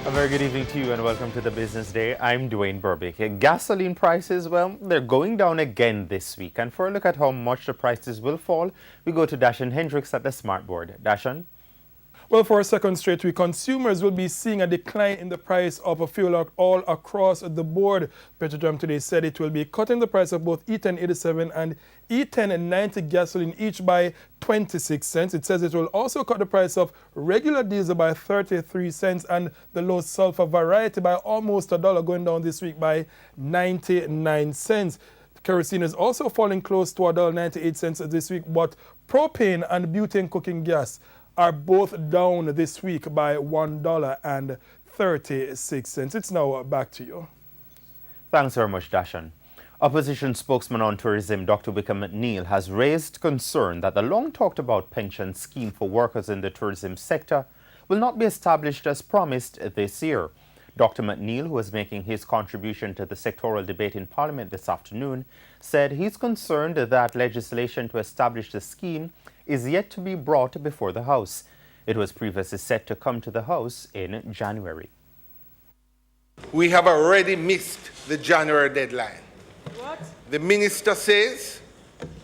A very good evening to you and welcome to the Business Day. I'm Dwayne Burbick. Gasoline prices, well, they're going down again this week. And for a look at how much the prices will fall, we go to Dashan Hendricks at the Smart Board. Dashan? Well, for a second straight week, consumers will be seeing a decline in the price of a fuel all across the board. Petrojam today said it will be cutting the price of both E10 87 and E10 90 gasoline each by 26 cents. It says it will also cut the price of regular diesel by 33 cents and the low sulfur variety by almost $1, going down this week by 99 cents. Kerosene is also falling close to $1.98 this week, but propane and butane cooking gas are both down this week by $1.36. It's now back to you. Thanks very much, Dashan. Opposition spokesman on tourism, Dr. Wickham McNeil, has raised concern that the long-talked-about pension scheme for workers in the tourism sector will not be established as promised this year. Dr. McNeil, who is making his contribution to the sectoral debate in Parliament this afternoon, said he's concerned that legislation to establish the scheme is yet to be brought before the House. It was previously set to come to the House in January. We have already missed the January deadline. What? The minister says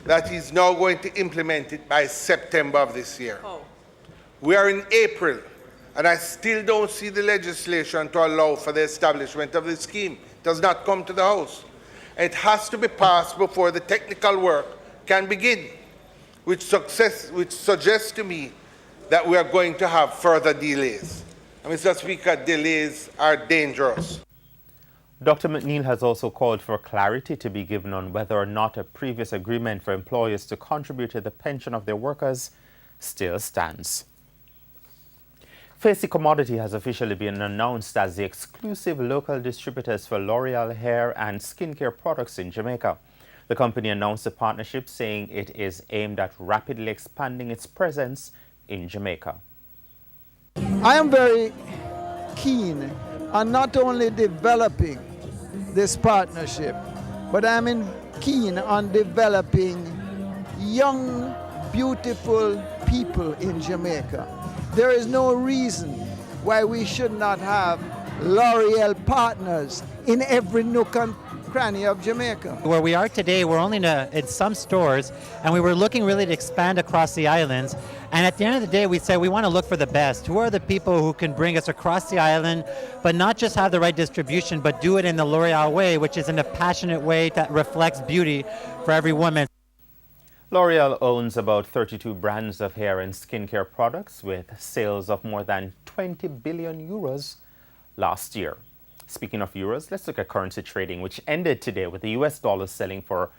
that he's now going to implement it by September of this year. Oh. We are in April, and I still don't see the legislation to allow for the establishment of the scheme. It does not come to the House. It has to be passed before the technical work can begin, which suggests to me that we are going to have further delays. And Mr. Speaker, delays are dangerous. Dr. McNeil has also called for clarity to be given on whether or not a previous agreement for employers to contribute to the pension of their workers still stands. Facey Commodity has officially been announced as the exclusive local distributors for L'Oreal hair and skincare products in Jamaica. The company announced a partnership saying it is aimed at rapidly expanding its presence in Jamaica. I am very keen on not only developing this partnership, but I'm keen on developing young, beautiful people in Jamaica. There is no reason why we should not have L'Oreal partners in every nook and cranny of Jamaica. Where we are today, we're only in some stores, and we were looking really to expand across the islands. And at the end of the day, we said we want to look for the best. Who are the people who can bring us across the island, but not just have the right distribution, but do it in the L'Oreal way, which is in a passionate way that reflects beauty for every woman. L'Oreal owns about 32 brands of hair and skincare products with sales of more than 20 billion euros last year. Speaking of euros, let's look at currency trading, which ended today with the US dollar selling for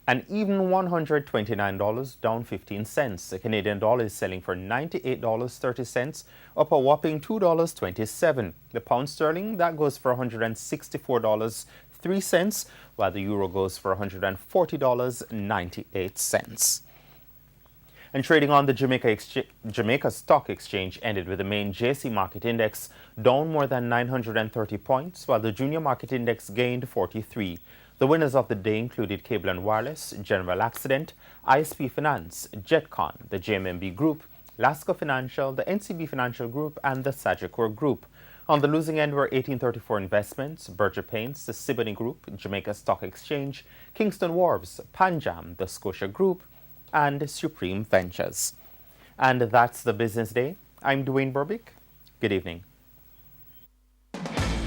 an even $129, down 15 cents. The Canadian dollar is selling for $98.30, up a whopping $2.27. The pound sterling, that goes for $164.03, while the euro goes for $140.98. And trading on the Jamaica Stock Exchange ended with the main JC Market Index down more than 930 points, while the Junior Market Index gained 43. The winners of the day included Cable and Wireless, General Accident, ISP Finance, Jetcon, the JMMB Group, Lasco Financial, the NCB Financial Group, and the Sagicor Group. On the losing end were 1834 Investments, Berger Paints, the Siboney Group, Jamaica Stock Exchange, Kingston Wharves, Panjam, the Scotia Group, and Supreme Ventures. And that's the Business Day. I'm Dwayne Burbick. Good evening.